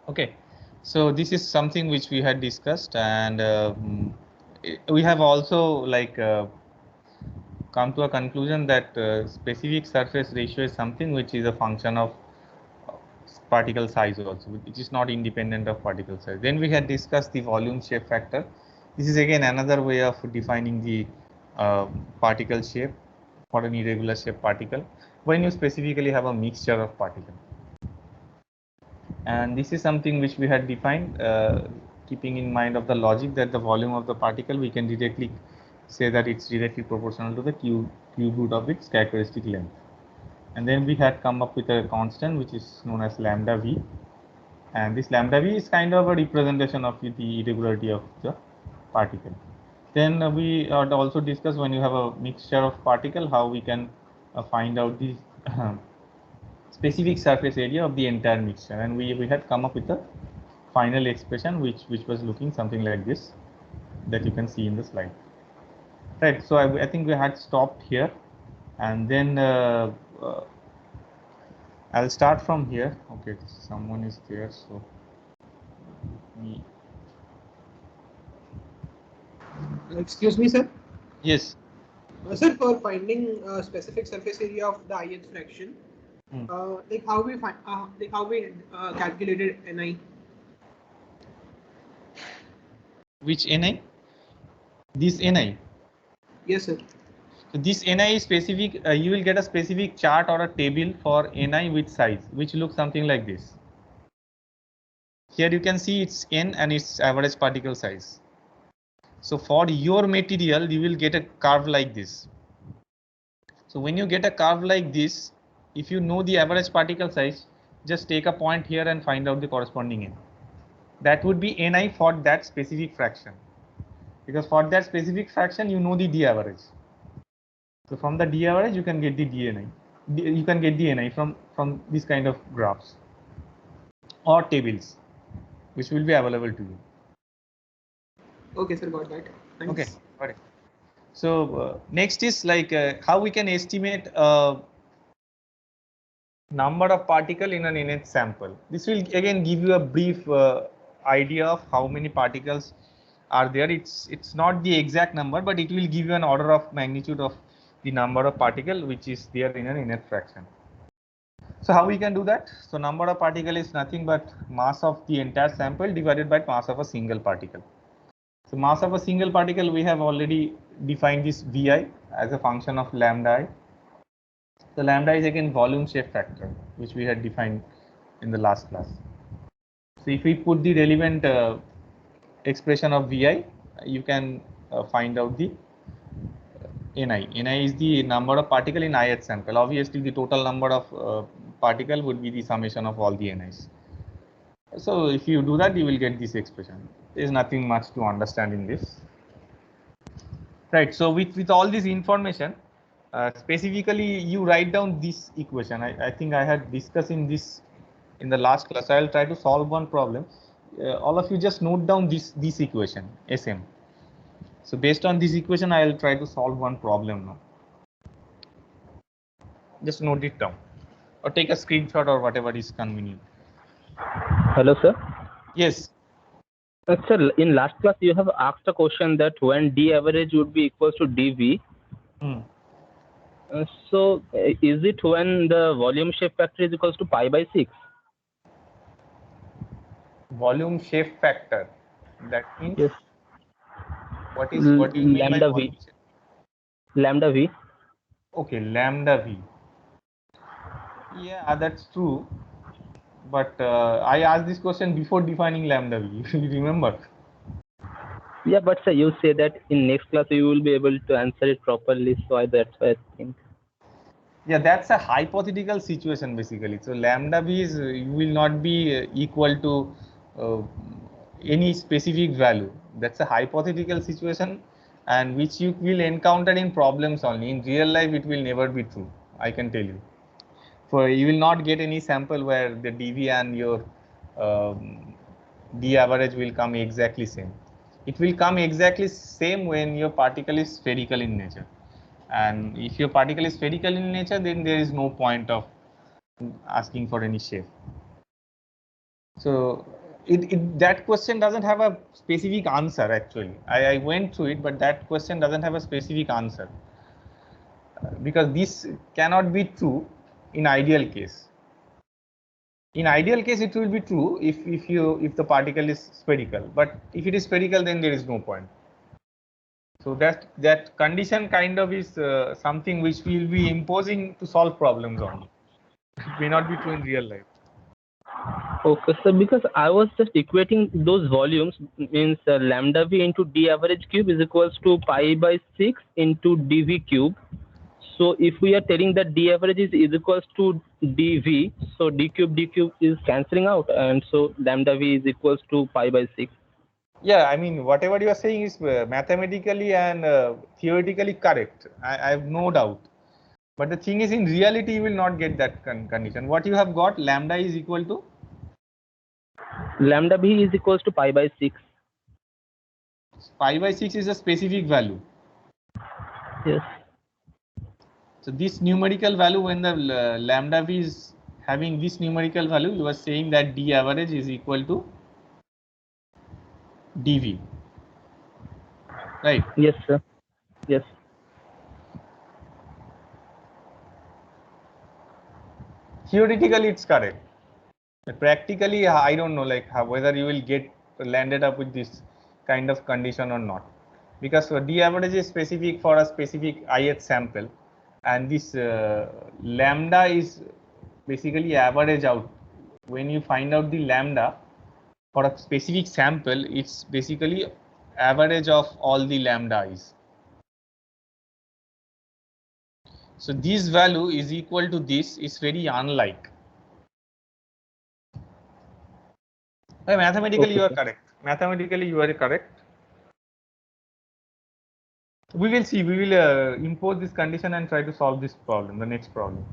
Okay, so this is something which we had discussed, and we have also come to a conclusion that specific surface ratio is something which is a function of uh, particle size also, which is not independent of particle size. Then we had discussed the volume shape factor. This is again another way of defining the particle shape for an irregular shape particle when you specifically have a mixture of particles. And this is something which we had defined, keeping in mind of the logic that the volume of the particle, we can directly say that it's directly proportional to the cube root of its characteristic length. And then we had come up with a constant which is known as lambda v, and this lambda v is kind of a representation of the irregularity of the particle. Then we had also discussed, when you have a mixture of particle, how we can find out the specific surface area of the entire mixture, and we had come up with a final expression which was looking something like this, that you can see in the slide. Right, so I think we had stopped here, and then I'll start from here. Okay, someone is there, so me. Excuse me, sir. Yes. Sir, for finding specific surface area of the ith fraction, like how we find, calculated Ni? Which Ni? This Ni? Yes, sir. So this Ni is specific. You will get a specific chart or a table for Ni with size, which looks something like this. Here you can see its N and its average particle size. So for your material, you will get a curve like this. So when you get a curve like this, if you know the average particle size, just take a point here and find out the corresponding N. That would be Ni for that specific fraction, because for that specific fraction you know the d average. So from the d average you can get the dni, you can get the Ni from this kind of graphs or tables which will be available to you. Okay, sir, got that. Thanks. Okay, got it. So next is how we can estimate number of particle in an nth sample. This will again give you a brief idea of how many particles are there. It's not the exact number, but it will give you an order of magnitude of the number of particle which is there in an nth fraction. So how we can do that? So number of particle is nothing but mass of the entire sample divided by mass of a single particle. So mass of a single particle, we have already defined this Vi as a function of lambda I. The lambda is again volume shape factor, which we had defined in the last class. So if we put the relevant expression of Vi, you can find out the Ni. Ni is the number of particle in ith sample. Obviously, the total number of particle would be the summation of all the Nis. So if you do that, you will get this expression. There is nothing much to understand in this. Right. So with all this information, specifically you write down this equation. I think I had discussed in this in the last class. I'll try to solve one problem. All of you just note down this equation Sm. So based on this equation, I'll try to solve one problem now. Just note it down, or take a screenshot or whatever is convenient. Hello, sir. Yes. Sir, in last class you have asked a question that when d average would be equals to dv. So is it when the volume shape factor is equals to pi by 6? Volume shape factor. That means Yes. what do you mean by Lambda volume v? shape? Lambda v. Okay, lambda v. Yeah, that's true. But I asked this question before defining lambda v. You remember? Yeah, but sir, you say that in next class you will be able to answer it properly. So that's why I think. Yeah, that's a hypothetical situation basically. So lambda v is will not be equal to any specific value. That's a hypothetical situation, and which you will encounter in problems only. In real life, it will never be true. I can tell you. For you will not get any sample where the dv and your d average will come exactly same. It will come exactly same when your particle is spherical in nature. And if your particle is spherical in nature, then there is no point of asking for any shape. So that question doesn't have a specific answer actually. I went through it, but that question doesn't have a specific answer because this cannot be true in ideal case. In ideal case, it will be true if the particle is spherical, but if it is spherical, then there is no point. So that condition kind of is something which we will be imposing to solve problems only. It may not be true in real life. Okay, so because I was just equating those volumes, means lambda v into d average cube is equals to pi by 6 into dv cube. So if we are telling that d average is equals to dv, so d cube is cancelling out, and so lambda v is equals to pi by 6. Yeah, I mean, whatever you are saying is mathematically and theoretically correct. I have no doubt. But the thing is, in reality, you will not get that condition. What you have got, lambda is equal to? Lambda v is equals to pi by 6. Pi by 6 is a specific value. Yes. So this numerical value, when the lambda v is having this numerical value, you are saying that d average is equal to dv, right? Yes, sir. Yes. Theoretically, it's correct. But practically, I don't know, like whether you will get landed up with this kind of condition or not, because d average is specific for a specific ith sample, and this lambda is basically average out. When you find out the lambda for a specific sample, it's basically average of all the lambdas. So this value is equal to this is very unlike. Mathematically, Okay, you are sir. correct. Mathematically, you are correct. We will see. We will impose this condition and try to solve this problem, the next problem.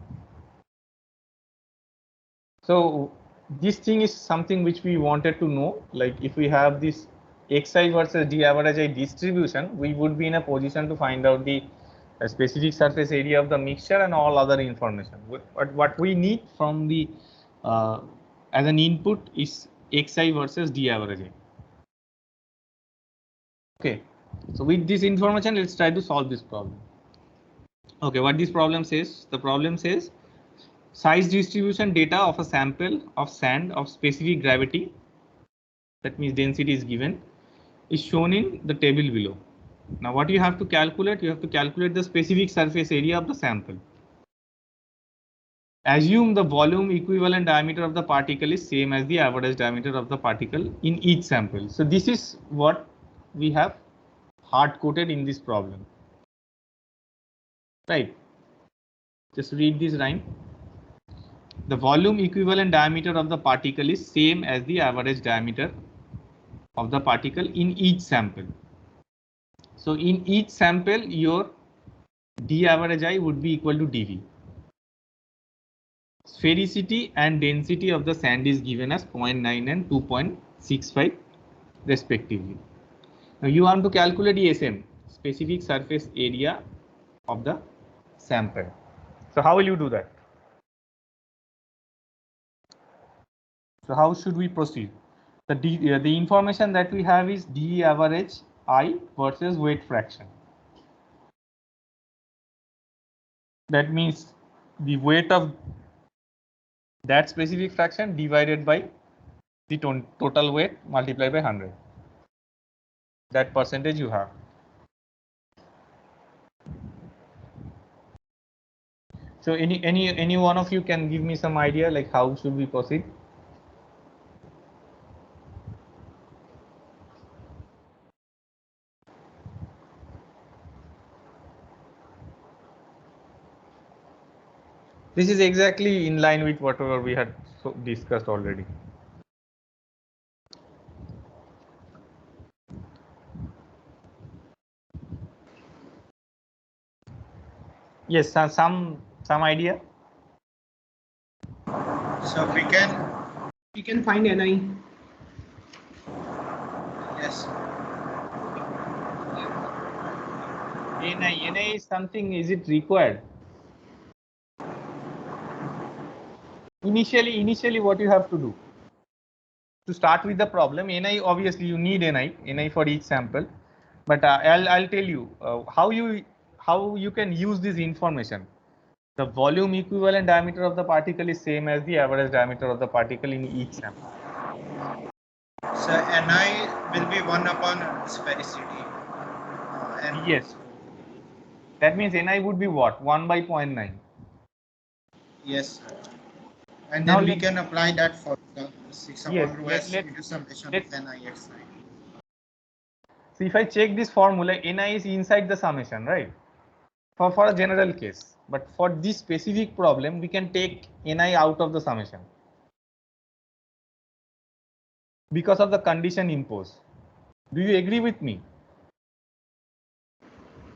So this thing is something which we wanted to know. Like if we have this xi versus d average I distribution, we would be in a position to find out the specific surface area of the mixture and all other information. But what we need from the as an input is xi versus d average I. Okay. So with this information, let's try to solve this problem. Okay, what this problem says? The problem says size distribution data of a sample of sand of specific gravity, that means density is given, is shown in the table below. Now what you have to calculate? You have to calculate the specific surface area of the sample. Assume the volume equivalent diameter of the particle is same as the average diameter of the particle in each sample. So this is what we have hard coded in this problem. Right. Just read this rhyme. The volume equivalent diameter of the particle is same as the average diameter of the particle in each sample. So in each sample, your d average I would be equal to dv. Sphericity and density of the sand is given as 0.9 and 2.65 respectively. Now you want to calculate ESM, specific surface area of the sample. So how will you do that? So how should we proceed? The information that we have is d average I versus weight fraction. That means the weight of that specific fraction divided by the total weight multiplied by 100. That percentage you have. So any one of you can give me some idea like how should we proceed? This is exactly in line with whatever we had discussed already. Yes, some idea. So we can find NI. yes. NI is something. Is it required? Initially, what you have to do? to start with the problem, Ni, obviously you need Ni for each sample, but I'll tell you how you can use this information. The volume equivalent diameter of the particle is same as the average diameter of the particle in each sample. So Ni will be 1 upon sphericity. And Yes. That means Ni would be what? 1 by 0.9. yes, sir. And Now then we can apply that for the 6 yes, upon rho s into summation let's of Nixi. see if I check this formula, Ni is inside the summation, right? For a general case, but for this specific problem, we can take Ni out of the summation because of the condition imposed. Do you agree with me?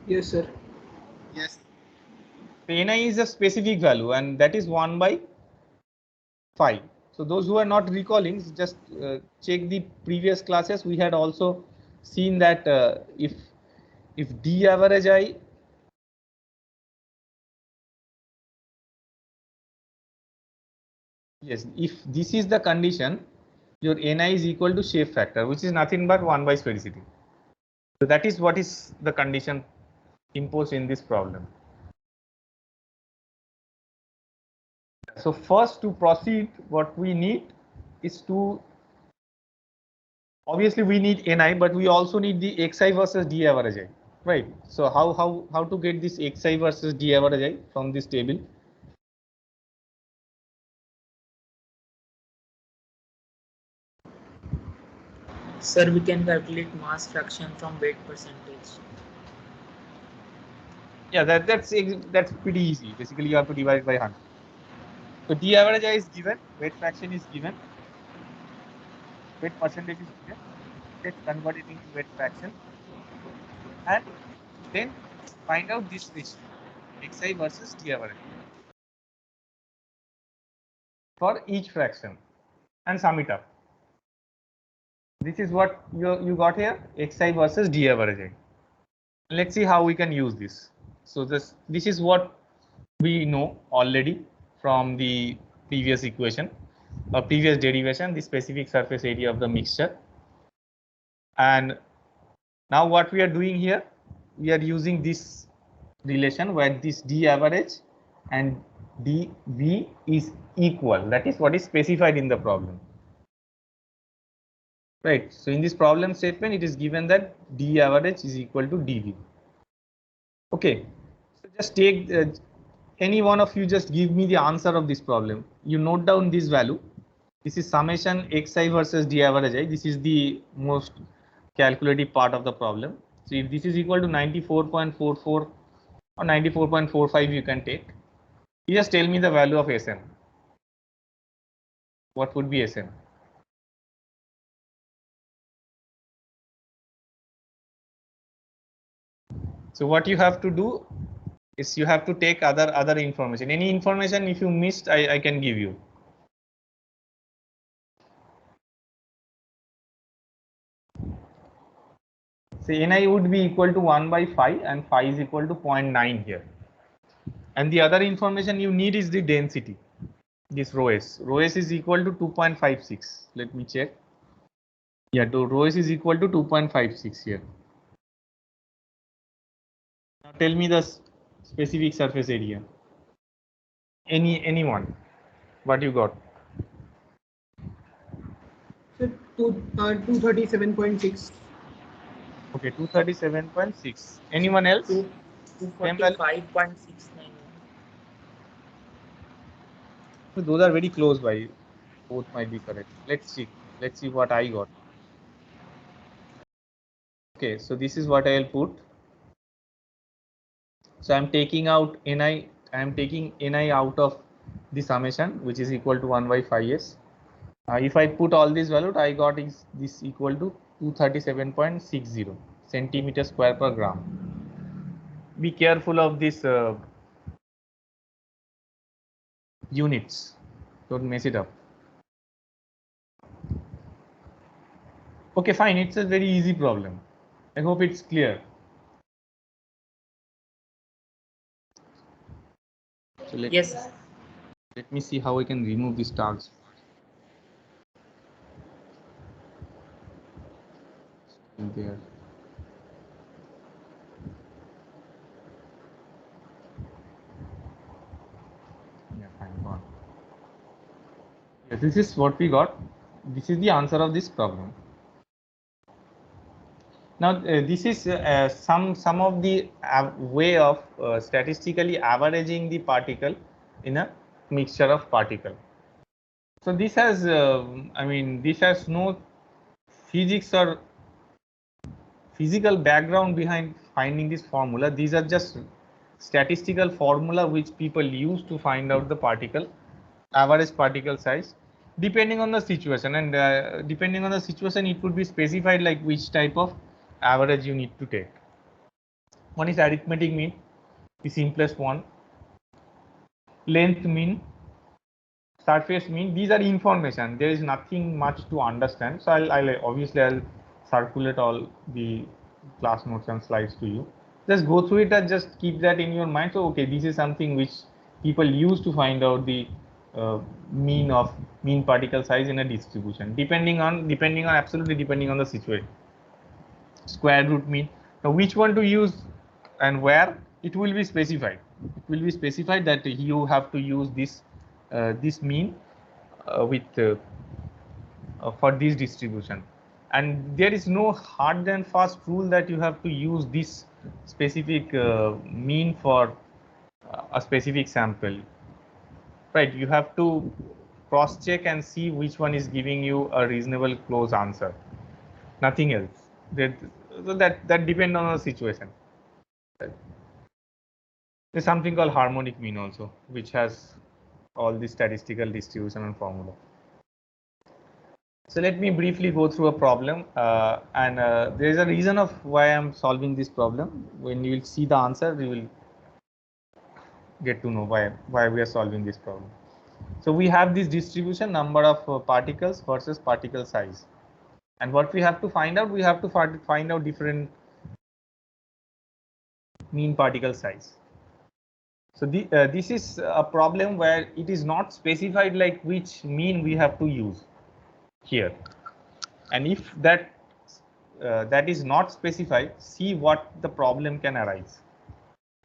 Yes, sir. Yes. The Ni is a specific value, and that is 1 by 5. So those who are not recalling, just check the previous classes. We had also seen that if d average I yes, if this is the condition, your Ni is equal to shape factor, which is nothing but 1 by sphericity. So that is what is the condition imposed in this problem. So first, to proceed, what we need is to, obviously we need Ni, but we also need the Xi versus d average I, right? So how to get this Xi versus d average I from this table? Sir, we can calculate mass fraction from weight percentage. Yeah, that's pretty easy. Basically, you have to divide by 100. So d average I is given, weight fraction is given, weight percentage is given. Let's convert it into weight fraction, and then find out this ratio, Xi versus d average for each fraction, and sum it up. This is what you got here, Xi versus d average. Let's see how we can use this. So this is what we know already from the previous equation or previous derivation, the specific surface area of the mixture. And now what we are doing here, we are using this relation where this d average and dv is equal. That is what is specified in the problem. Right. So in this problem statement, it is given that d average is equal to dv. Okay. So just take any one of you, just give me the answer of this problem. You note down this value. This is summation xi versus d average I. This is the most calculative part of the problem. So if this is equal to 94.44 or 94.45, you can take. You just tell me the value of Sm. What would be Sm? So what you have to do is you have to take other information. Any information if you missed, I can give you. So Ni would be equal to 1 by 5 and phi is equal to 0.9 here. And the other information you need is the density. This rho s. Rho s is equal to 2.56. Let me check. Yeah, rho s is equal to 2.56 here. Now tell me the specific surface area. Anyone? What you got? So 237.6. Okay, 237.6. Anyone else? 245.691. So those are very close by. Both might be correct. Let's see. Let's see what I got. Okay, so this is what I'll put. So I'm taking out Ni. I am taking Ni out of the summation, which is equal to 1 by 5s. If I put all these values, I got is this equal to 237.60 centimeter square per gram. Be careful of this units. Don't mess it up. Okay, fine. It's a very easy problem. I hope it's clear. So let me see how I can remove these tags. there. Yeah, fine, go on. Yes, this is what we got. This is the answer of this problem. Now, this is some of the way of statistically averaging the particle in a mixture of particle. So this has, I mean, this has no physics or physical background behind finding this formula. These are just statistical formula which people use to find out the particle average particle size depending on the situation, and depending on the situation it would be specified like which type of average you need to take. One is arithmetic mean, the simplest one, length mean, surface mean. These are information, there is nothing much to understand. So I'll circulate all the class notes and slides to you. Just go through it and just keep that in your mind. So okay, this is something which people use to find out the mean particle size in a distribution, depending on absolutely depending on the situation. Square root mean, now which one to use and where, it will be specified. It will be specified that you have to use this mean with for this distribution, and there is no hard and fast rule that you have to use this specific mean for a specific sample, right? You have to cross check and see which one is giving you a reasonable close answer, nothing else. That depend on the situation. There's something called harmonic mean also, which has all the statistical distribution and formula. So let me briefly go through a problem, and there is a reason of why I'm solving this problem. When you will see the answer, you will get to know why we are solving this problem. So we have this distribution, number of particles versus particle size, and what we have to find out, we have to find out different mean particle size. So this is a problem where it is not specified like which mean we have to use here, and if that is not specified, see what the problem can arise.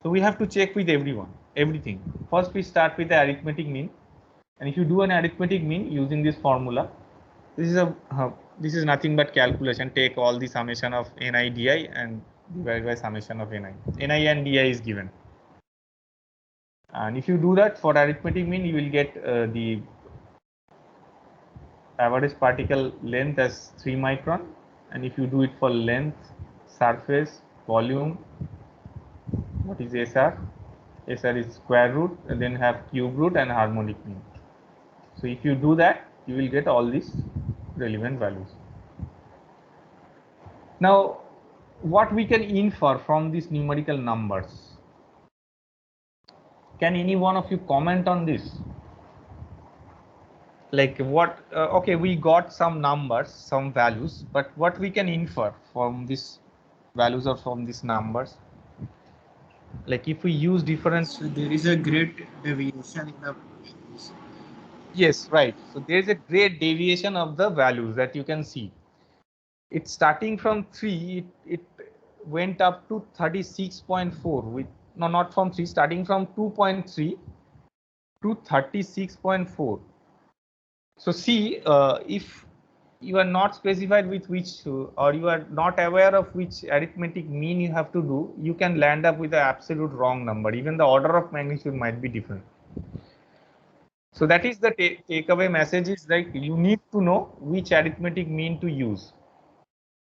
So we have to check with everything. First we start with the arithmetic mean, and if you do an arithmetic mean using this formula, this is nothing but calculation. Take all the summation of ni di and divide by summation of ni. Ni and di is given. And if you do that for arithmetic mean, you will get the average particle length as 3 micron. And if you do it for length, surface, volume, what is SR? SR is square root, and then have cube root and harmonic mean. So if you do that, you will get all these relevant values. Now, what we can infer from these numerical numbers? Can any one of you comment on this? Like what, okay, we got some numbers, some values, but what we can infer from these values or from these numbers? Like if we use different. So there is a great deviation in the values. Yes, right. So there is a great deviation of the values that you can see. It's starting from 3, it went up to 36.4 with, no, not from 3, starting from 2.3 to 36.4. So see, if you are not specified with which, or you are not aware of which arithmetic mean you have to do, you can land up with the absolute wrong number. Even the order of magnitude might be different. So that is the takeaway message, is like you need to know which arithmetic mean to use.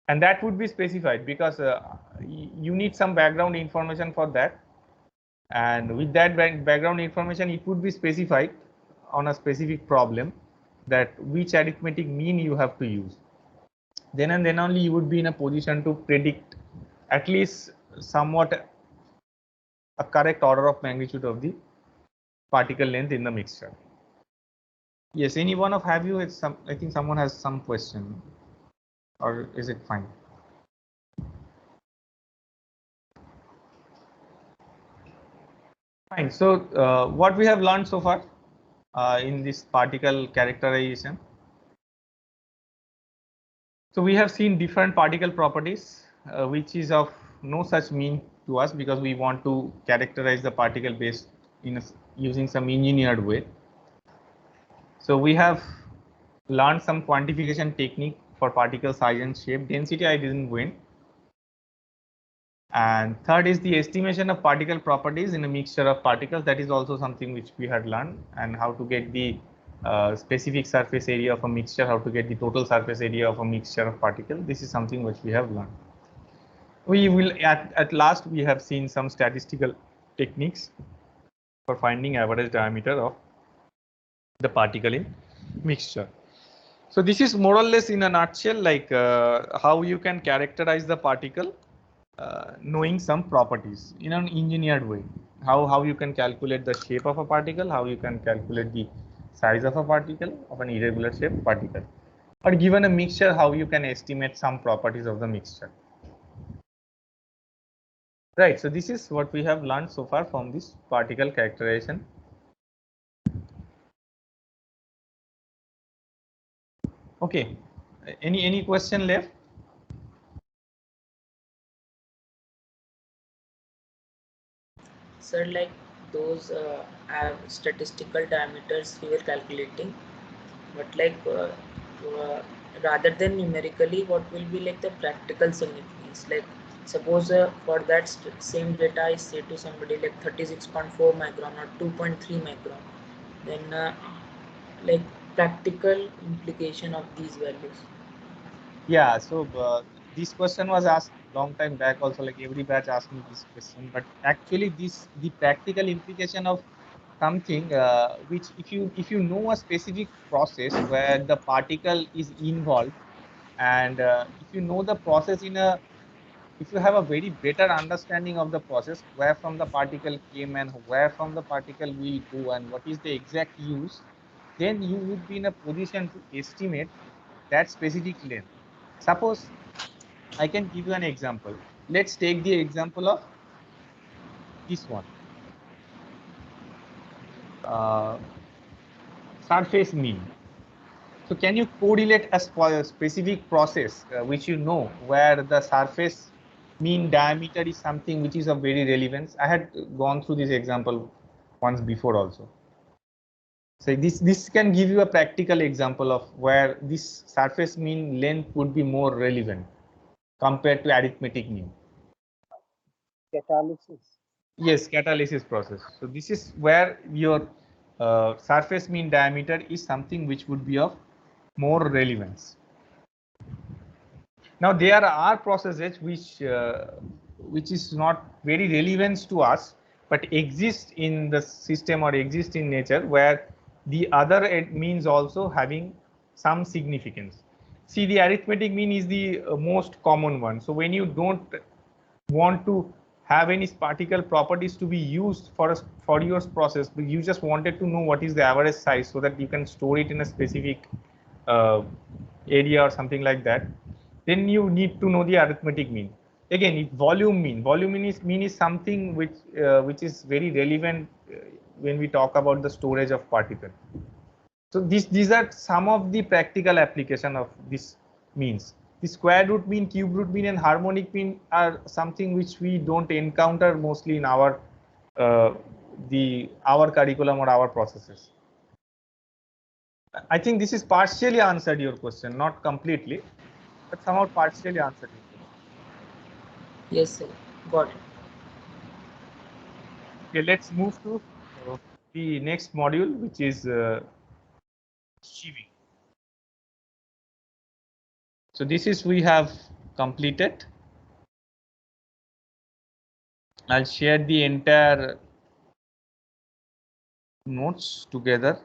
And that would be specified because you need some background information for that. And with that background information, it would be specified on a specific problem that which arithmetic mean you have to use. Then and then only you would be in a position to predict at least somewhat a correct order of magnitude of the particle length in the mixture. Yes, any one of have you? I think someone has some question, or is it fine? Fine. So what we have learned so far in this particle characterization. So we have seen different particle properties, which is of no such mean to us because we want to characterize the particle based using some engineered way. So we have learned some quantification technique for particle size and shape. Density I didn't win. And third is the estimation of particle properties in a mixture of particles. That is also something which we had learned, and how to get the specific surface area of a mixture, how to get the total surface area of a mixture of particles. This is something which we have learned. We will at last we have seen some statistical techniques for finding average diameter of the particle in mixture. So this is more or less in a nutshell like how you can characterize the particle knowing some properties in an engineered way. How you can calculate the shape of a particle, how you can calculate the size of a particle, of an irregular shaped particle, or given a mixture, how you can estimate some properties of the mixture. Right, so this is what we have learned so far from this particle characterization. Okay, any question left? Sir, like those statistical diameters we were calculating, but like rather than numerically, what will be like the practical significance? Like suppose for that same data I say to somebody like 36.4 micron or 2.3 micron, then like practical implication of these values. Yeah, so this question was asked long time back also, like every batch asked me this question, but actually the practical implication of something which if you know a specific process where the particle is involved, and if you know the process if you have a very better understanding of the process, where from the particle came and where from the particle will go and what is the exact use, then you would be in a position to estimate that specific length. Suppose I can give you an example. Let's take the example of this one. Surface mean. So can you correlate a specific process which you know where the surface mean diameter is something which is of very relevance? I had gone through this example once before also. So this can give you a practical example of where this surface mean length would be more relevant compared to arithmetic mean. Catalysis. Yes, catalysis process. So this is where your surface mean diameter is something which would be of more relevance. Now there are processes which is not very relevant to us, but exist in the system or exist in nature, where the other means also having some significance. See, the arithmetic mean is the most common one. So when you don't want to have any particle properties to be used for your process, but you just wanted to know what is the average size so that you can store it in a specific area or something like that, then you need to know the arithmetic mean. Again, volume mean is something which is very relevant when we talk about the storage of particle. So these are some of the practical application of this means. The square root mean, cube root mean, and harmonic mean are something which we don't encounter mostly in our our curriculum or our processes. I think this is partially answered your question, not completely, but somehow partially answered your question. Yes, sir. Got it. Okay, let's move to the next module, which is sheaving. So this is we have completed. I'll share the entire notes together.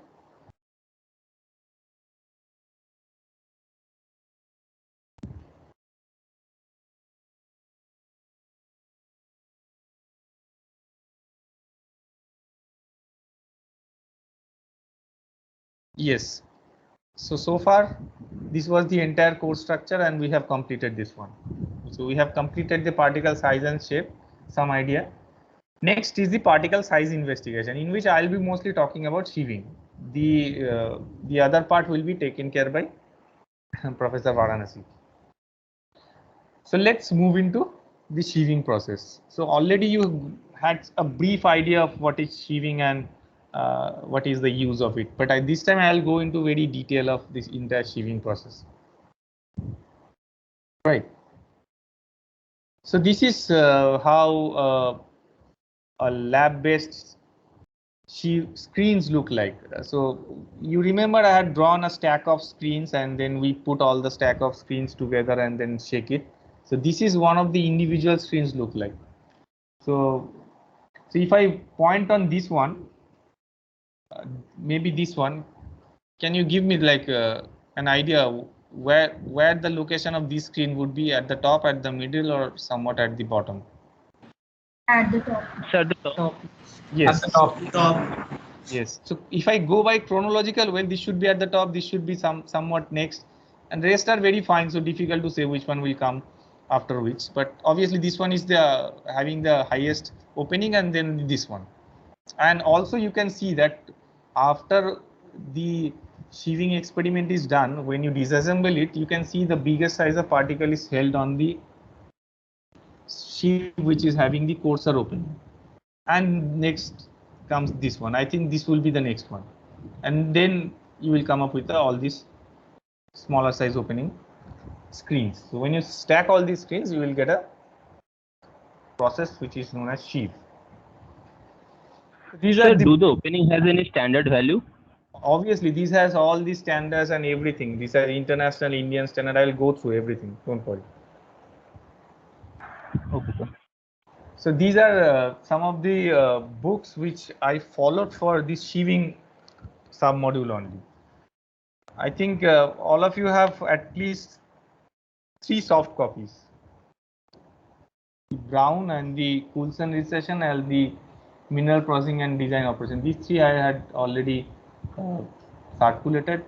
Yes. So far, this was the entire course structure, and we have completed this one. So we have completed the particle size and shape, some idea. Next is the particle size investigation, in which I'll be mostly talking about sheaving. The other part will be taken care by Professor Varanasi. So let's move into the sheaving process. So already you had a brief idea of what is sheaving and what is the use of it. But this time I'll go into very detail of this entire sheaving process. Right. So this is how a lab-based screens look like. So you remember I had drawn a stack of screens and then we put all the stack of screens together and then shake it. So this is one of the individual screens look like. So if I point on this one, maybe this one, can you give me like an idea where the location of this screen would be, at the top, at the middle, or somewhat at the bottom? At the top. It's at the top. Top. Yes. At the top. Top. Yes. So if I go by chronological, well, this should be at the top, this should be somewhat next, and rest are very fine. So difficult to say which one will come after which. But obviously this one is the having the highest opening, and then this one. And also you can see that after the sheaving experiment is done, when you disassemble it, you can see the biggest size of particle is held on the sheave which is having the coarser opening. And next comes this one. I think this will be the next one, and then you will come up with all these smaller size opening screens. So when you stack all these screens, you will get a process which is known as sheave. These Sir, are the, do the opening has any standard value? obviously these has all the standards and everything. These are international, Indian standard. I will go through everything. Don't worry. Okay, sir. So these are some of the books which I followed for this sheaving sub module only. I think all of you have at least 3 soft copies. The Brown and the Coulson recession and the mineral processing and design operation. These 3 I had already circulated.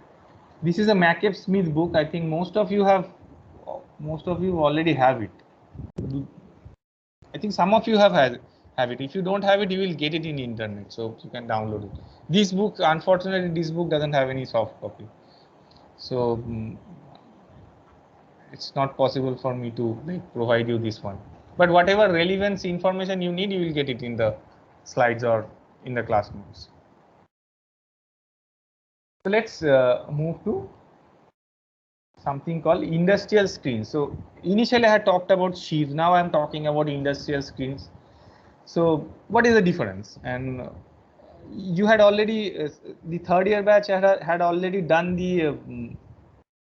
This is a McCabe Smith book. I think most of you already have it. I think some of you have it. If you don't have it, you will get it in the internet, so you can download it. This book, unfortunately, this book doesn't have any soft copy, so it's not possible for me to provide you this one. But whatever relevance information you need, you will get it in the slides or in the class notes. So let's move to something called industrial screens. So initially I had talked about sheaves. Now I'm talking about industrial screens. So what is the difference? And you had already the third year batch had already done the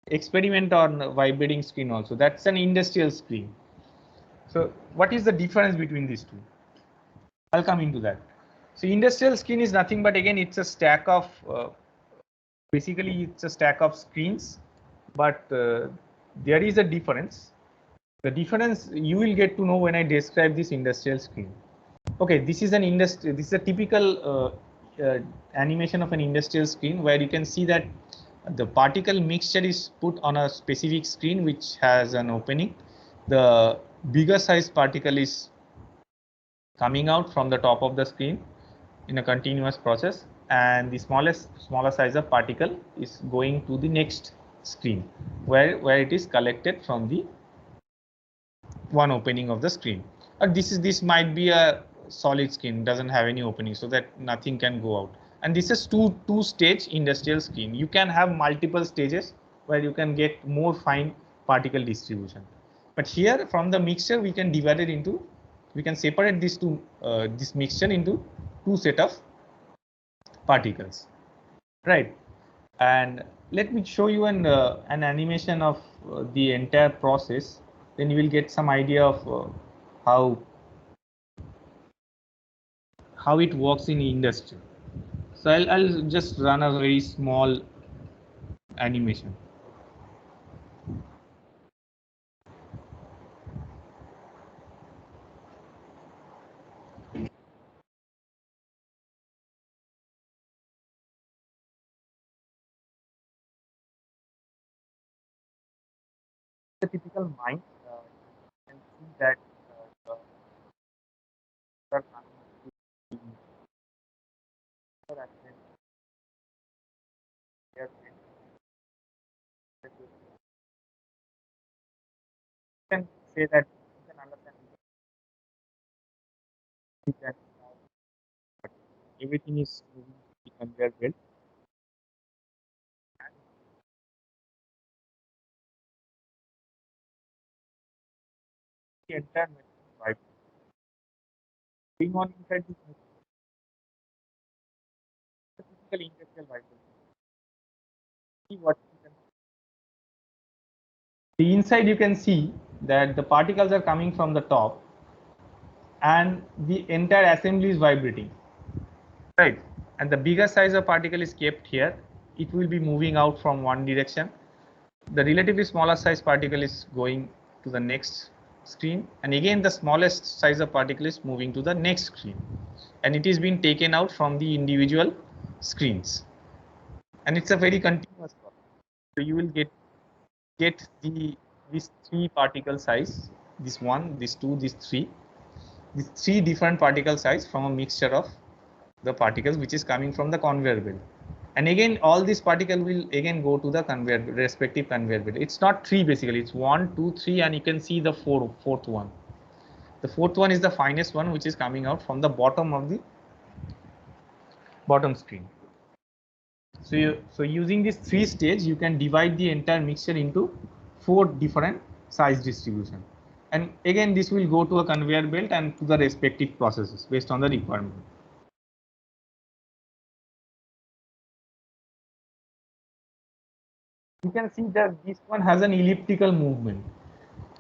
experiment on vibrating screen also. That's an industrial screen. So what is the difference between these two? I'll come into that. So industrial screen is nothing but, again, it's a stack of basically it's a stack of screens, but there is a difference. The difference you will get to know when I describe this industrial screen. Okay, this is a typical animation of an industrial screen, where you can see that the particle mixture is put on a specific screen which has an opening. The bigger size particle is coming out from the top of the screen in a continuous process, and the smaller size of particle is going to the next screen where it is collected from the one opening of the screen. This might be a solid screen, doesn't have any opening, so that nothing can go out. And this is two stage industrial screen. You can have multiple stages where you can get more fine particle distribution. But here, from the mixture, we can divide it into, we can separate this mixture into 2 set of particles, right? And let me show you an animation of the entire process. Then you will get some idea of how it works in industry. So I'll just run a very small animation. The typical mine, you can see that are coming to the and then they are you can say that you can understand that everything is moving to the conveyor belt. The entire machine is vibrating. Going on inside this machine, the physical industrial vibration. See what you can. The inside you can see that the particles are coming from the top and the entire assembly is vibrating, right? And the bigger size of particle is kept here. It will be moving out from one direction. The relatively smaller size particle is going to the next screen, and again the smallest size of particle is moving to the next screen, and it is being taken out from the individual screens, and it's a very continuous process. So you will get this three particle size, this one, this two, this three, these three different particle size from a mixture of the particles which is coming from the conveyor belt. And again, all these particles will again go to the conveyor, respective conveyor belt. It's not three basically, it's 1, 2, 3, and you can see the fourth one. The fourth one is the finest one, which is coming out from the bottom of the bottom screen. So using this three stage, you can divide the entire mixture into 4 different size distribution. And again, this will go to a conveyor belt and to the respective processes based on the requirement. You can see that this one has an elliptical movement,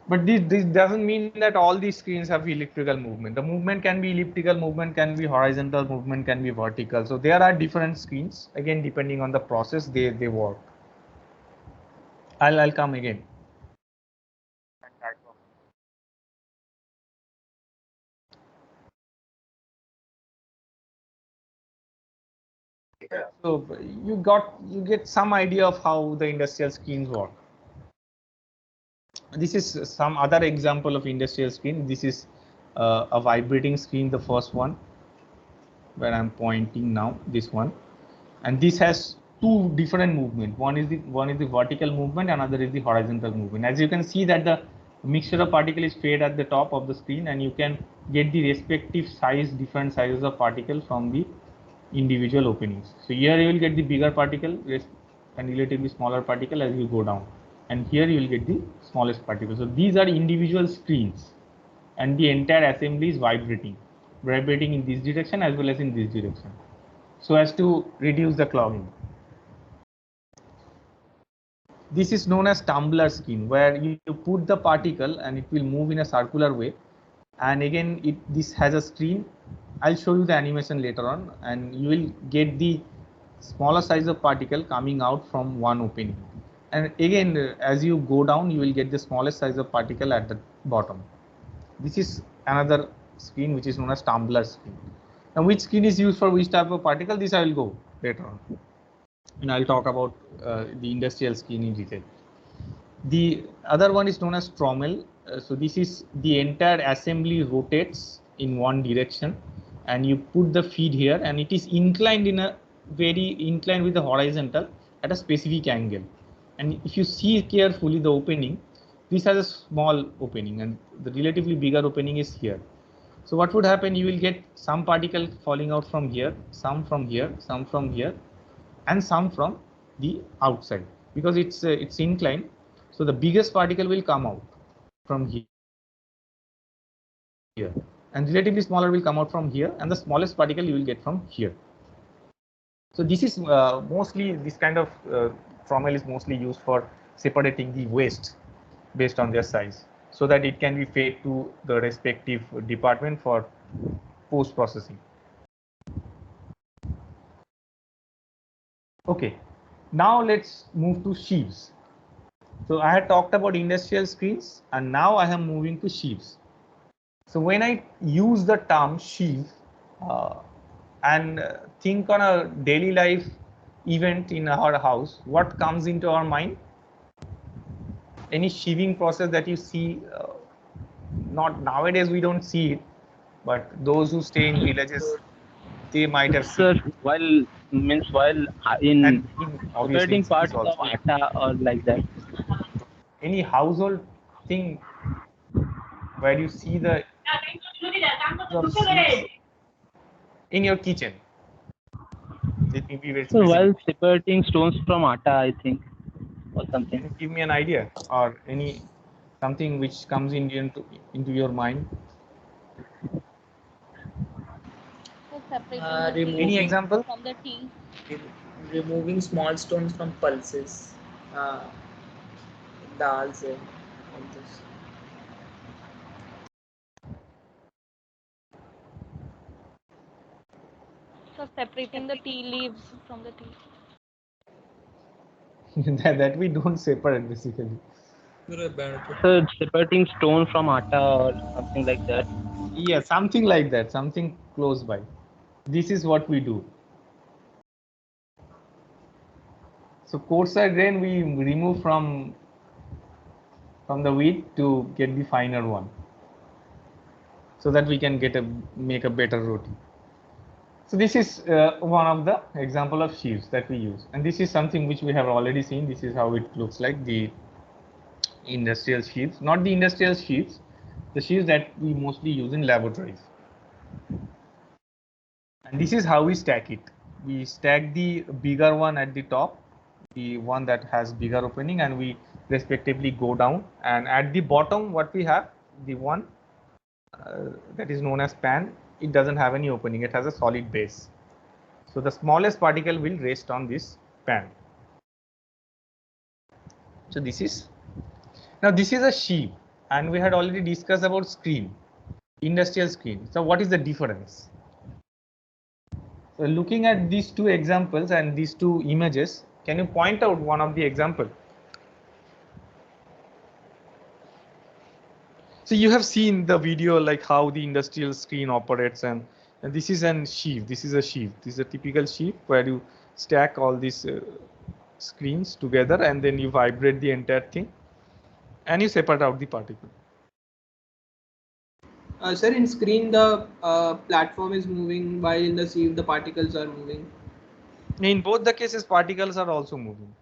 but this doesn't mean that all these screens have elliptical movement. The movement can be elliptical, movement can be horizontal, movement can be vertical. So there are different screens, again depending on the process they work. I'll come again. So you get some idea of how the industrial screens work. This is some other example of industrial screen. This is a vibrating screen, the first one where I'm pointing now, this one, and this has two different movement. One is the vertical movement, another is the horizontal movement. As you can see that the mixture of particle is fed at the top of the screen, and you can get the respective size, different sizes of particle from the individual openings. So here you will get the bigger particle and relatively smaller particle as you go down, and here you will get the smallest particle. So these are individual screens, and the entire assembly is vibrating in this direction as well as in this direction, so as to reduce the clogging. This is known as tumbler screen, where you put the particle and it will move in a circular way, and again this has a screen. I'll show you the animation later on, and you will get the smaller size of particle coming out from one opening, and again as you go down you will get the smallest size of particle at the bottom. This is another screen which is known as tumbler screen. Now which screen is used for which type of particle, this I will go later on, and I'll talk about the industrial screen in detail. The other one is known as trommel. So this is the entire assembly rotates in one direction, and you put the feed here, and it is inclined with the horizontal at a specific angle. And if you see carefully the opening, this has a small opening, and the relatively bigger opening is here. So what would happen, you will get some particle falling out from here, some from here, some from here, and some from the outside, because it's inclined. So the biggest particle will come out from here, and relatively smaller will come out from here, and the smallest particle you will get from here. So this is mostly, this kind of trommel is mostly used for separating the waste based on their size, so that it can be fed to the respective department for post processing. Okay, now let's move to sheaves. So I had talked about industrial screens, and now I am moving to sheaves. So when I use the term sheave and think on a daily life event in our house, what comes into our mind? Any sheaving process that you see? Not nowadays, we don't see it, but those who stay in villages, they might have Sir, seen it. while in Obviously operating parts of atta or like that. Any household thing where you see the sheaves in your kitchen. It may be very So specific. while separating stones from atta, I think, or something. Can you give me an idea or any something which comes into your mind? So separating the Any Removing example? from the tea. removing small stones from pulses, dals, and all this. So separating the tea leaves from the tea. that we don't separate basically. So separating stone from atta or something like that. Yeah, something like that, something close by. This is what we do. So coarser grain we remove from the wheat to get the finer one, so that we can make a better roti. So this is one of the example of sheaves that we use, and this is something which we have already seen. This is how it looks like, the industrial sheaves, not the industrial sheaves, the sheaves that we mostly use in laboratories. And this is how we stack it. We stack the bigger one at the top, the one that has bigger opening, and we respectively go down. And at the bottom, what we have, the one that is known as pan, it doesn't have any opening. It has a solid base. So the smallest particle will rest on this pan. So this is a sheave, and we had already discussed about screen, industrial screen. So what is the difference? So looking at these two examples and these two images, can you point out one of the example? So you have seen the video like how the industrial screen operates, and this is a sheave. This is a sheave. This is a typical sheave where you stack all these screens together, and then you vibrate the entire thing, and you separate out the particle. Sir, in screen the platform is moving, while in the sieve the particles are moving. In both the cases, particles are also moving.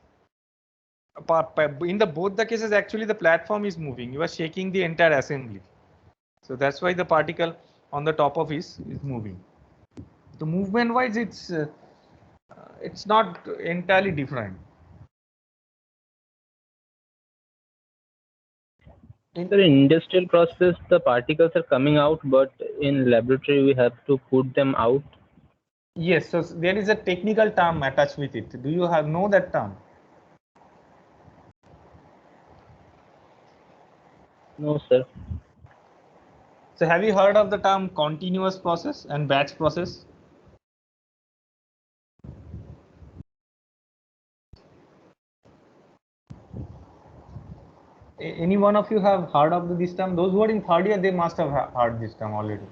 In both the cases, actually the platform is moving. You are shaking the entire assembly, so that's why the particle on the top of is moving. The movement wise, it's not entirely different. In the industrial process, the particles are coming out, but in laboratory we have to put them out. Yes, so there is a technical term attached with it. Do you know that term? No, sir. So have you heard of the term continuous process and batch process? Any one of you have heard of this term? Those who are in third year, they must have heard this term already.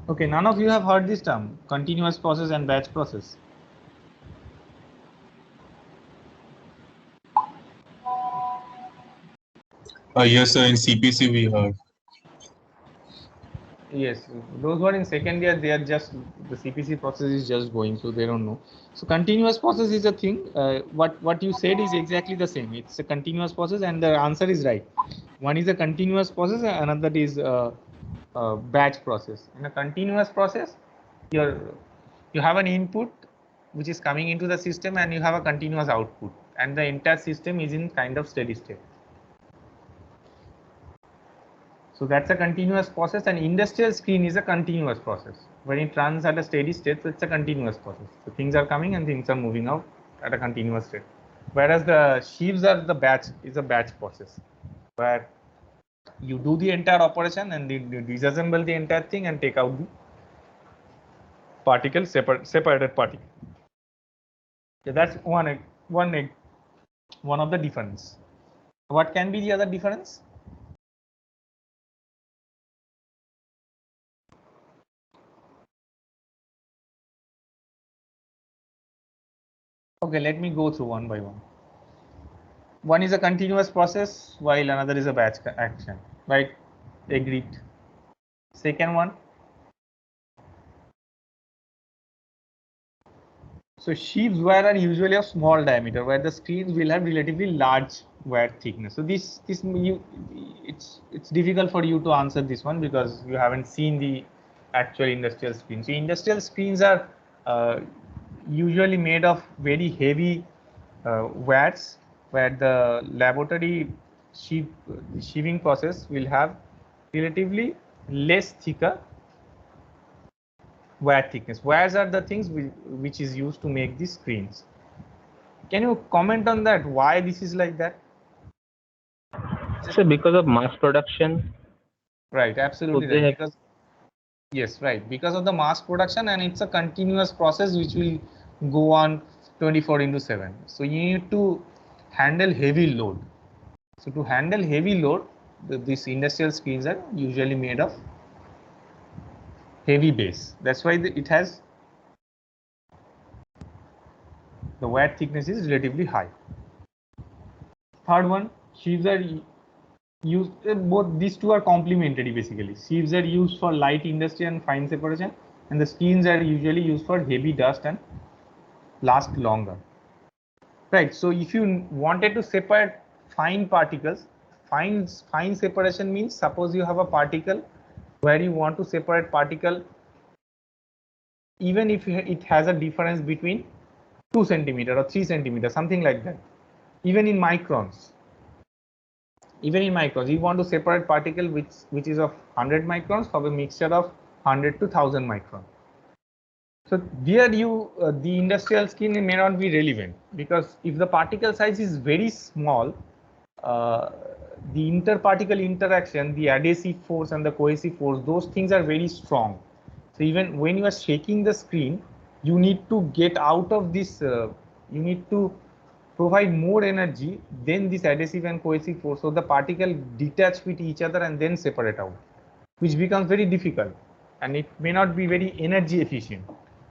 Okay, none of you have heard this term, continuous process and batch process. Yes, sir. In CPC we heard. Yes, those who are in second year, they are just, the CPC process is just going, so they don't know. So continuous process is a thing. What you said is exactly the same. It's a continuous process, and the answer is right. One is a continuous process, another is batch process. In a continuous process, you have an input which is coming into the system, and you have a continuous output, and the entire system is in kind of steady state. So that's a continuous process, and industrial screen is a continuous process. When it runs at a steady state, so it's a continuous process. So things are coming and things are moving out at a continuous state. Whereas the sheaves are is a batch process, where you do the entire operation and you disassemble the entire thing and take out the separated particle. So that's one of the difference. What can be the other difference? Okay, let me go through one by one. One is a continuous process while another is a batch action, right? Agreed. Second one. So sheaves wire are usually of small diameter, where the screens will have relatively large wire thickness. So it's difficult for you to answer this one because you haven't seen the actual industrial screens. So industrial screens are usually made of very heavy wires, where the laboratory sheaving process will have relatively less thicker wire thickness. Wires are the things which is used to make these screens. Can you comment on that? Why this is like that? So because of mass production, Right, absolutely so they right. have, Because yes, right. Because of the mass production, and it's a continuous process which will go on 24/7. So you need to handle heavy load. So to handle heavy load, these industrial screens are usually made of heavy base. That's why it has the wire thickness is relatively high. Third one, sheaves are used, both these two are complementary basically. Sheaves are used for light industry and fine separation, and the screens are usually used for heavy dust and last longer. Right, so if you wanted to separate fine particles, fine separation means suppose you have a particle where you want to separate particle even if it has a difference between 2 centimeter or 3 centimeter, something like that. Even in microns, you want to separate particle which is of 100 microns from a mixture of 100 to 1000 micron. So there the industrial screen may not be relevant, because if the particle size is very small, the interparticle interaction, the adhesive force and the cohesive force, those things are very strong. So even when you are shaking the screen, you need to get out of this, you need to provide more energy than this adhesive and cohesive force, so the particle detach with each other and then separate out, which becomes very difficult, and it may not be very energy efficient.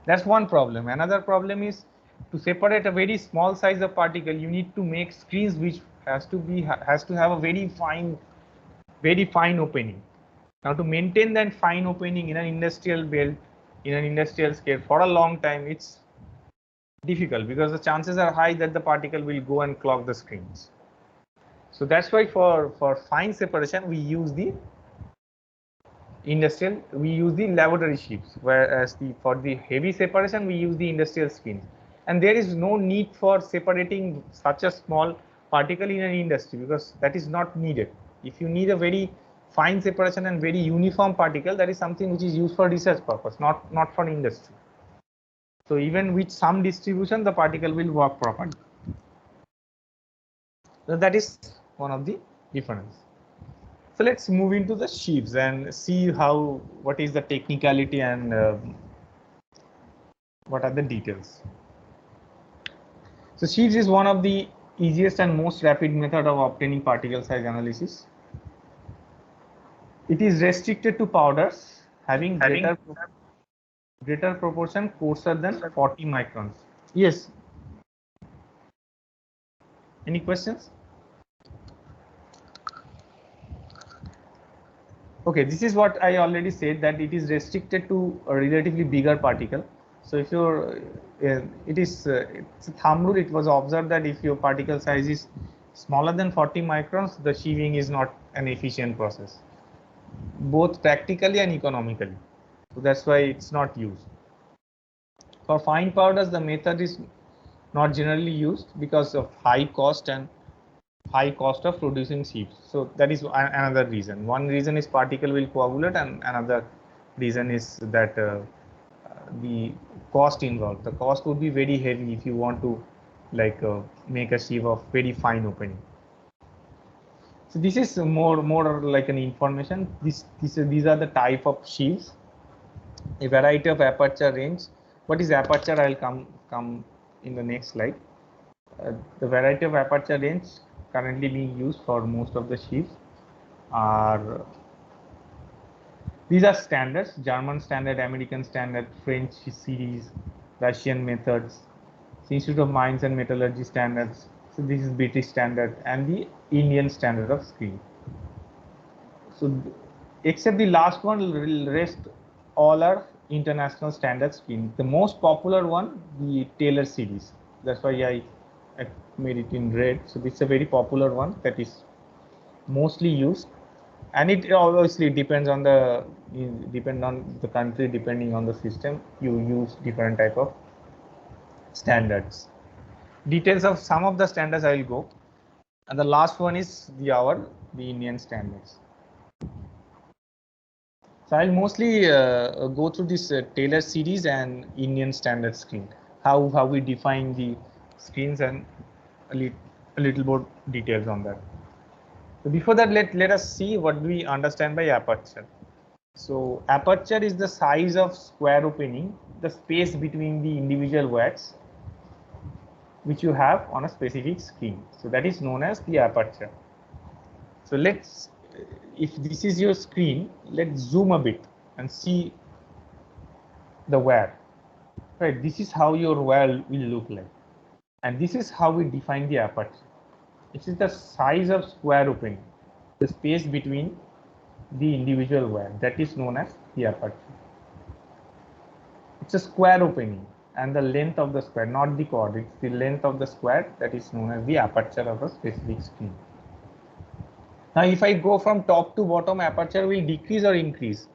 That's one problem. Another problem is to separate a very small size of particle, you need to make screens which has to have a very fine opening. Now to maintain that fine opening in an industrial belt, in an industrial scale for a long time, it's difficult because the chances are high that the particle will go and clog the screens. So that's why for fine separation we use the laboratory sheaves, whereas for the heavy separation we use the industrial screens. And there is no need for separating such a small particle in an industry, because that is not needed. If you need a very fine separation and very uniform particle, that is something which is used for research purpose, not for industry. So even with some distribution, the particle will work properly. So that is one of the difference. So let's move into the sheaves and see what is the technicality and what are the details. So sheaves is one of the easiest and most rapid method of obtaining particle size analysis. It is restricted to powders having greater proportion coarser than 40 microns. Yes. Any questions? Okay, this is what I already said, that it is restricted to a relatively bigger particle. So if you're, it's a thumb rule. It was observed that if your particle size is smaller than 40 microns, the sheaving is not an efficient process, both practically and economically. So that's why it's not used. For fine powders, the method is not generally used because of high cost of producing sheaves. So that is another reason. One reason is particle will coagulate, and another reason is that the cost involved. The cost would be very heavy if you want to make a sheave of very fine opening. So this is more like an information. These are the type of sheaves. A variety of aperture range. What is aperture? I'll come in the next slide. The variety of aperture range currently being used for most of the sheaves are, these are standards: German standard, American standard, French series, Russian methods, Institute of Mines and Metallurgy standards. So this is British standard and the Indian standard of screen. So except the last one, rest all are international standard screen. The most popular one, the Taylor series. That's why I made it in red. So this is a very popular one that is mostly used, and it obviously depends on the country, depending on the system. You use different type of standards. Details of some of the standards I will go, and the last one is the Indian standards. So I'll mostly go through this Taylor series and Indian standard screen, how we define the screens, and a little more details on that. So before that, let us see what do we understand by aperture. So aperture is the size of square opening, the space between the individual words which you have on a specific screen. So that is known as the aperture. So let's, if this is your screen, let's zoom a bit and see the word. Right, this is how your word will look like, and this is how we define the aperture. It is the size of square opening, the space between the individual word, that is known as the aperture. It's a square opening, and the length of the square, not the chord, it's the length of the square that is known as the aperture of a specific screen. Now, if I go from top to bottom, aperture will decrease or increase?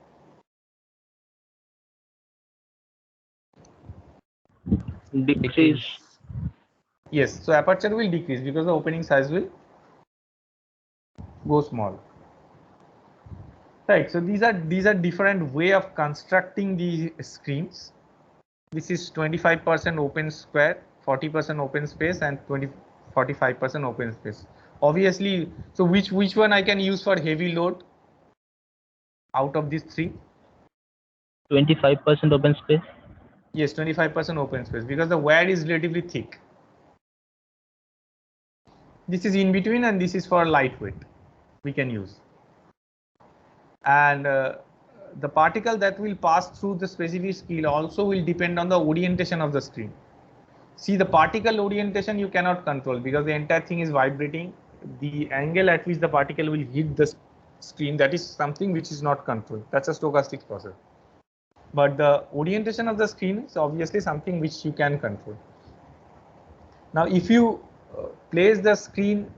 Decrease. Yes, so aperture will decrease because the opening size will go small. Right, so these are different way of constructing the screens. This is 25% open square, 40% open space, and 45% open space. Obviously, so which one I can use for heavy load out of these three? 25% open space. Yes, 25% open space, because the wire is relatively thick. This is in between, and this is for lightweight we can use. And the particle that will pass through the specific screen also will depend on the orientation of the screen. See, the particle orientation you cannot control because the entire thing is vibrating. The angle at which the particle will hit the screen, that is something which is not controlled. That's a stochastic process. But the orientation of the screen is obviously something which you can control. Now, if you place the screen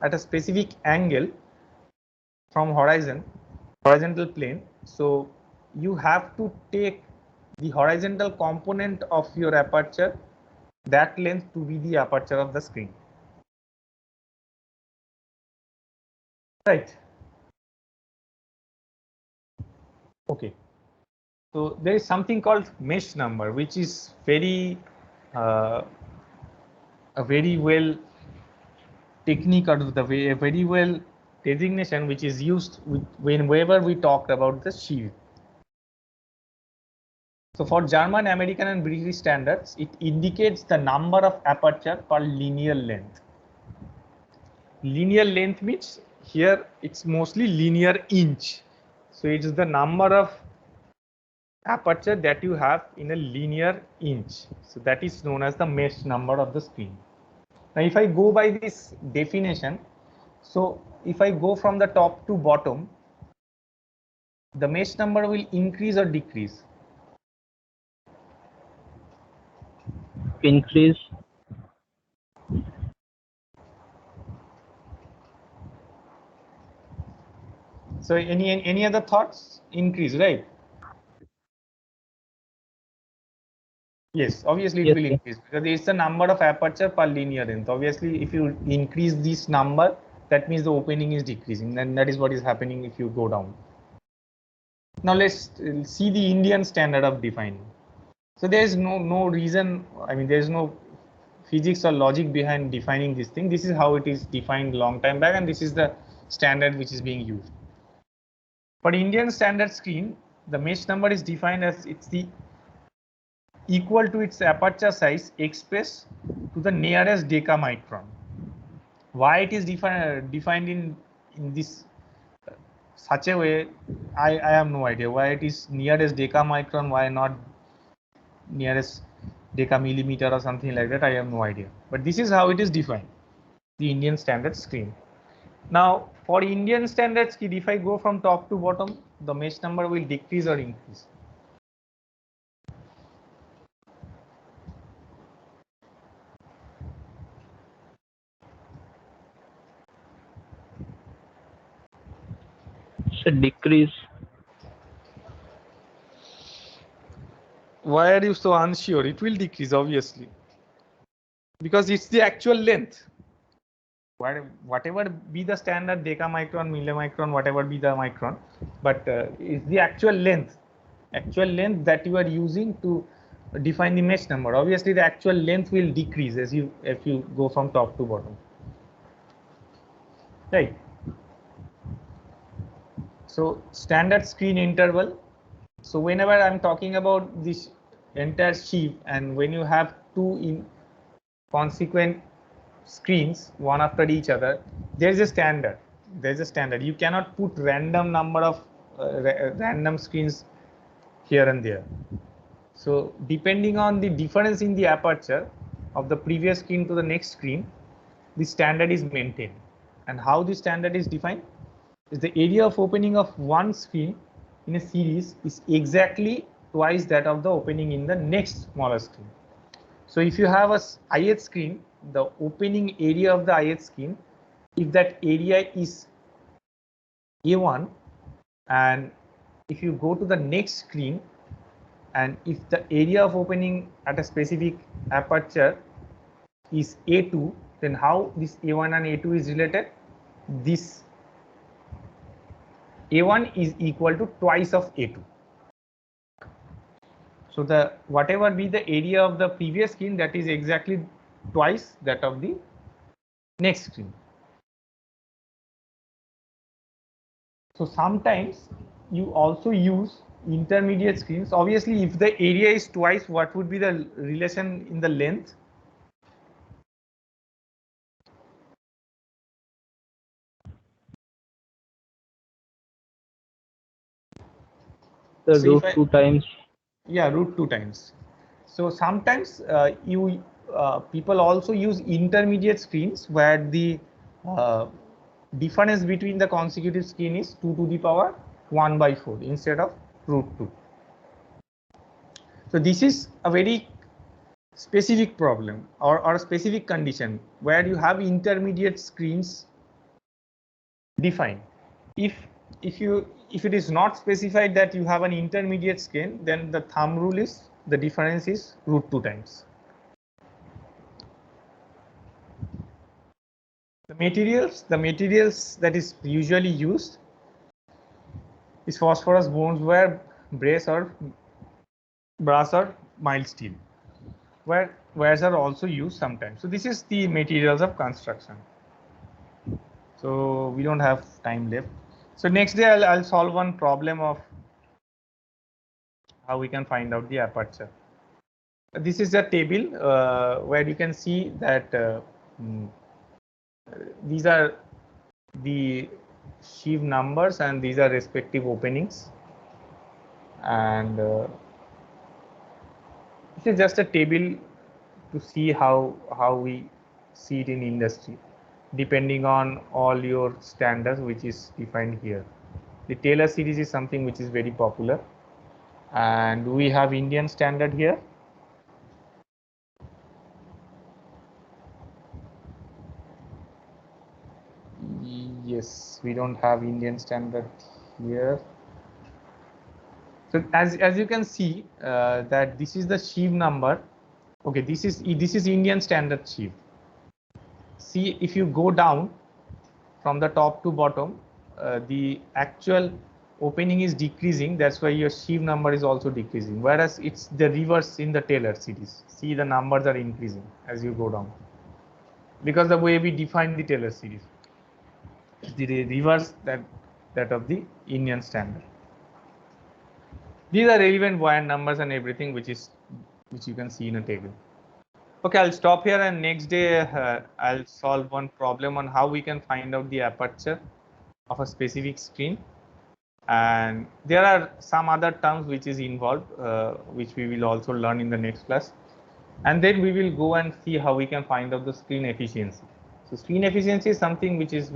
at a specific angle from horizontal plane, so you have to take the horizontal component of your aperture, that length, to be the aperture of the screen. Right. Okay. So there is something called mesh number, which is very a very well technique, or the way a very well designation which is used whenever we talked about the shield. So for German, American, and British standards, it indicates the number of aperture per linear length. Linear length means here it's mostly linear inch. So it is the number of aperture that you have in a linear inch. So that is known as the mesh number of the screen. Now, if I go by this definition, so if I go from the top to bottom, the mesh number will increase or decrease? Increase. So any other thoughts? Increase, right? Yes, obviously it Yes, will sir. increase because it's the number of aperture per linear length. Obviously, if you increase this number, that means the opening is decreasing, and that is what is happening if you go down. Now let's see the Indian standard of defining. So there is no reason, I mean, there is no physics or logic behind defining this thing. This is how it is defined long time back, and this is the standard which is being used. For Indian standard screen, the mesh number is defined as it's the equal to its aperture size expressed to the nearest decamicron. Why it is defined in this such a way, I have no idea. Why it is nearest decamicron, why not nearest decamillimeter or something like that, I have no idea. But this is how it is defined, the Indian standard screen. Now, for Indian standard screen, if I go from top to bottom, the mesh number will decrease or increase? a decrease. Why are you so unsure? It will decrease, obviously, because it's the actual length. Whatever be the standard decamicron, millimicron, whatever be the micron, but it's the actual length that you are using to define the mesh number. Obviously, the actual length will decrease as if you go from top to bottom, right? So standard screen interval. So whenever I'm talking about this entire sheaf, and when you have two consequent screens one after each other, there's a standard. You cannot put random number of random screens here and there. So depending on the difference in the aperture of the previous screen to the next screen, the standard is maintained. And how the standard is defined is the area of opening of one screen in a series is exactly twice that of the opening in the next smaller screen. So if you have a ith screen, the opening area of the ith screen, if that area is A1, and if you go to the next screen, and if the area of opening at a specific aperture is A2, then how this A1 and A2 is related? This A1 is equal to twice of A2. So the whatever be the area of the previous screen, that is exactly twice that of the next screen. So sometimes you also use intermediate screens. Obviously, if the area is twice, what would be the relation in the length? The So root 2 times. Yeah, root 2 times. So sometimes people also use intermediate screens where the difference between the consecutive screen is 2 to the power 1 by 4 instead of root 2. So this is a very specific problem or a specific condition where you have intermediate screens defined. If it is not specified that you have an intermediate screen, then the thumb rule is the difference is root 2 times. The materials that is usually used is phosphorus bonds wire, brass or mild steel. Where wires are also used sometimes. So this is the materials of construction. So we don't have time left. So next day I'll solve one problem of how we can find out the aperture. This is a table where you can see that these are the sheave numbers and these are respective openings, and this is just a table to see how we see it in industry depending on all your standards which is defined here. The Taylor series is something which is very popular, and we have Indian standard here. Yes, we don't have Indian standard here. So as you can see that this is the sheave number. Okay, this is Indian standard sheave. See, if you go down from the top to bottom, the actual opening is decreasing. That's why your sheave number is also decreasing. Whereas it's the reverse in the Taylor series. See, the numbers are increasing as you go down because the way we define the Taylor series. The reverse that of the Indian standard. These are relevant wire numbers and everything which you can see in a table. Okay, I'll stop here, and next day I'll solve one problem on how we can find out the aperture of a specific screen. And there are some other terms which is involved, which we will also learn in the next class. And then we will go and see how we can find out the screen efficiency. So screen efficiency is something which is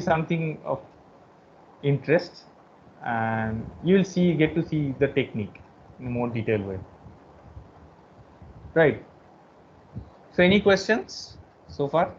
something of interest, and you will get to see the technique in a more detailed way. Right. So any questions so far?